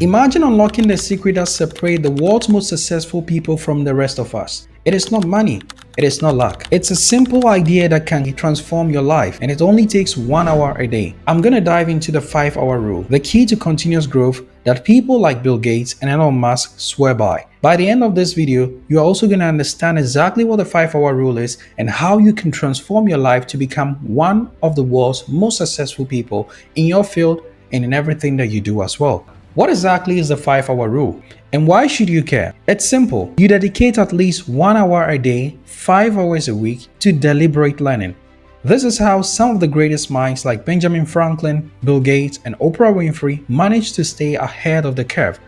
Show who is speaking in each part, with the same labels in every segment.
Speaker 1: Imagine unlocking the secret that separates the world's most successful people from the rest of us. It is not money. It is not luck. It's a simple idea that can transform your life, and it only takes 1 hour a day. I'm gonna dive into the 5-hour rule, the key to continuous growth that people like Bill Gates and Elon Musk swear by. By the end of this video, you are also gonna understand exactly what the 5-hour rule is and how you can transform your life to become one of the world's most successful people in your field and in everything that you do as well. What exactly is the 5-hour rule? And why should you care? It's simple. You dedicate at least 1 hour a day, 5 hours a week to deliberate learning. This is how some of the greatest minds like Benjamin Franklin, Bill Gates, and Oprah Winfrey managed to stay ahead of the curve.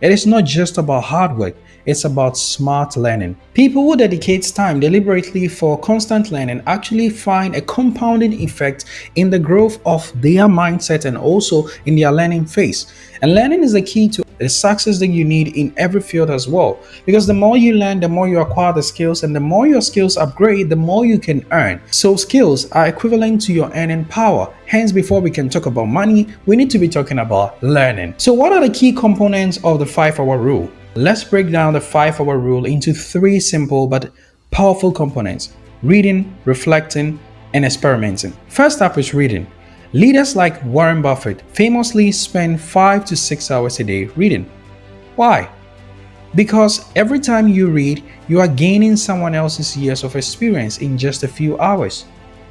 Speaker 1: It is not just about hard work, it's about smart learning. People who dedicate time deliberately for constant learning actually find a compounding effect in the growth of their mindset and also in their learning phase. And learning is the key to the success that you need in every field as well. Because the more you learn, the more you acquire the skills, and the more your skills upgrade, the more you can earn. So skills are equivalent to your earning power. Hence, before we can talk about money, we need to be talking about learning. So what are the key components of the 5-hour rule? Let's break down the 5-hour rule into 3 simple but powerful components: reading, reflecting, and experimenting. First up is reading. Leaders like Warren Buffett famously spend 5 to 6 hours a day reading. Why? Because every time you read, you are gaining someone else's years of experience in just a few hours.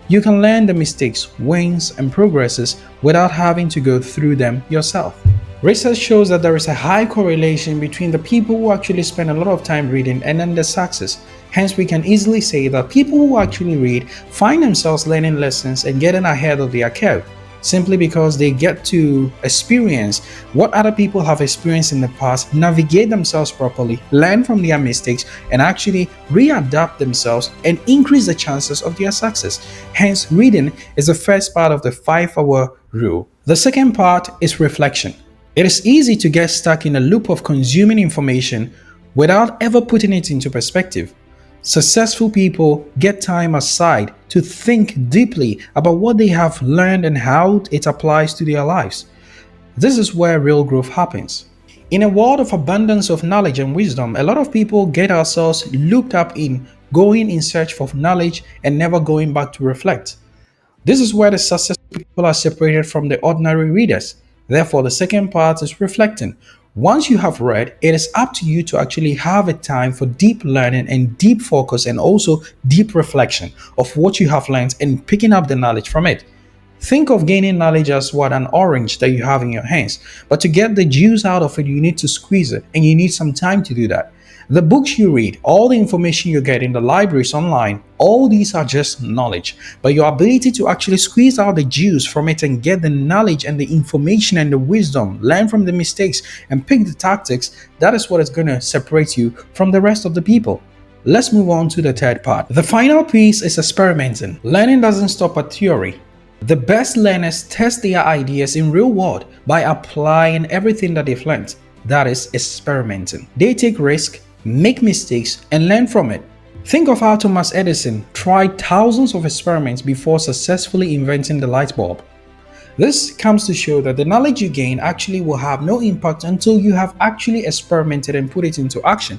Speaker 1: You can learn the mistakes, wins, and progresses without having to go through them yourself. Research shows that there is a high correlation between the people who actually spend a lot of time reading and then the success. Hence, we can easily say that people who actually read find themselves learning lessons and getting ahead of their curve, simply because they get to experience what other people have experienced in the past, navigate themselves properly, learn from their mistakes, and actually readapt themselves and increase the chances of their success. Hence, reading is the first part of the 5-hour rule. The second part is reflection. It is easy to get stuck in a loop of consuming information without ever putting it into perspective. Successful people get time aside to think deeply about what they have learned and how it applies to their lives. This is where real growth happens. In a world of abundance of knowledge and wisdom, a lot of people get ourselves looped up in going in search for knowledge and never going back to reflect. This is where the successful people are separated from the ordinary readers. Therefore, the second part is reflecting. Once you have read, it is up to you to actually have a time for deep learning and deep focus and also deep reflection of what you have learned and picking up the knowledge from it. Think of gaining knowledge as what an orange that you have in your hands. But to get the juice out of it, you need to squeeze it, and you need some time to do that. The books you read, all the information you get in the libraries online, all these are just knowledge. But your ability to actually squeeze out the juice from it and get the knowledge and the information and the wisdom, learn from the mistakes and pick the tactics, that is what is going to separate you from the rest of the people. Let's move on to the third part. The final piece is experimenting. Learning doesn't stop at theory. The best learners test their ideas in real world by applying everything that they've learned. That is experimenting. They take risks, make mistakes, and learn from it. Think of how Thomas Edison tried thousands of experiments before successfully inventing the light bulb. This comes to show that the knowledge you gain actually will have no impact until you have actually experimented and put it into action.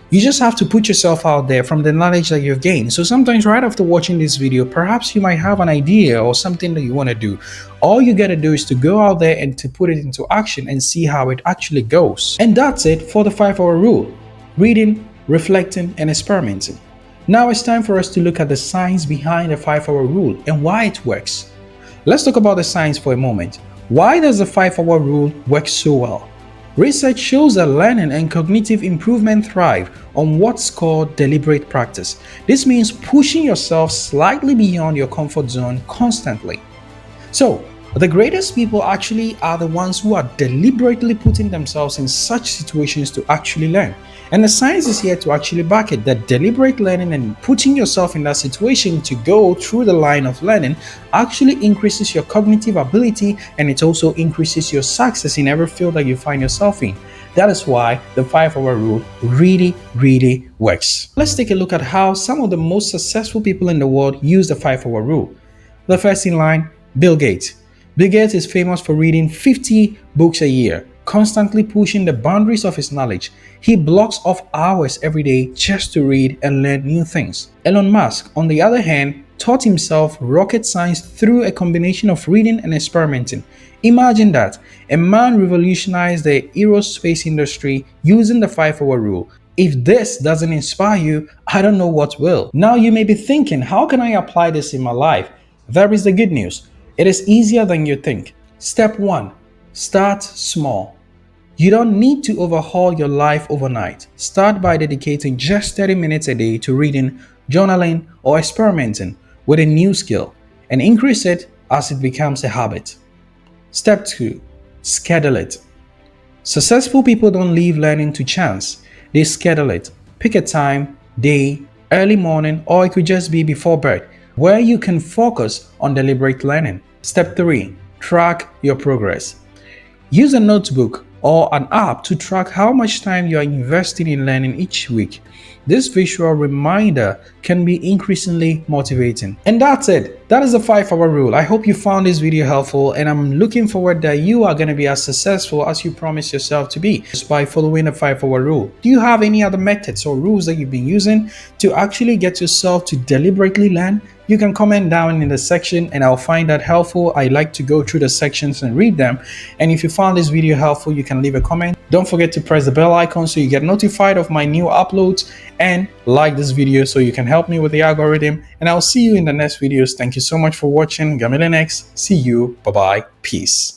Speaker 1: You just have to put yourself out there from the knowledge that you've gained. So sometimes right after watching this video, perhaps you might have an idea or something that you want to do. All you got to do is to go out there and to put it into action and see how it actually goes. And that's it for the 5-hour rule. Reading, reflecting, and experimenting. Now it's time for us to look at the science behind the 5-hour rule and why it works. Let's talk about the science for a moment. Why does the 5-hour rule work so well? Research shows that learning and cognitive improvement thrive on what's called deliberate practice. This means pushing yourself slightly beyond your comfort zone constantly. So, the greatest people actually are the ones who are deliberately putting themselves in such situations to actually learn. And the science is here to actually back it, that deliberate learning and putting yourself in that situation to go through the line of learning actually increases your cognitive ability, and it also increases your success in every field that you find yourself in. That is why the 5-hour rule really works. Let's take a look at how some of the most successful people in the world use the 5-hour rule. The first in line, Bill Gates. Bill Gates is famous for reading 50 books a year. constantly pushing the boundaries of his knowledge. He blocks off hours every day just to read and learn new things. Elon Musk, on the other hand, taught himself rocket science through a combination of reading and experimenting. Imagine that. A man revolutionized the aerospace industry using the 5-hour rule. If this doesn't inspire you, I don't know what will. Now you may be thinking, how can I apply this in my life? There is the good news. It is easier than you think. Step 1. Start small. You don't need to overhaul your life overnight. Start by dedicating just 30 minutes a day to reading, journaling, or experimenting with a new skill, and increase it as it becomes a habit. Step 2. Schedule it. Successful people don't leave learning to chance. They schedule it. Pick a time, day, early morning, or it could just be before bed, where you can focus on deliberate learning. Step 3. Track your progress. Use a notebook or an app to track how much time you are investing in learning each week. This visual reminder can be increasingly motivating. And that's it. That is the 5-hour rule. I hope you found this video helpful, and I'm looking forward that you are going to be as successful as you promised yourself to be just by following the 5-hour rule. Do you have any other methods or rules that you've been using to actually get yourself to deliberately learn? You can comment down in the section and I'll find that helpful. I like to go through the sections and read them. And if you found this video helpful, you can leave a comment. Don't forget to press the bell icon so you get notified of my new uploads, and like this video so you can help me with the algorithm. And I'll see you in the next videos. Thank you so much for watching. Gamila next. See you. Bye bye. Peace.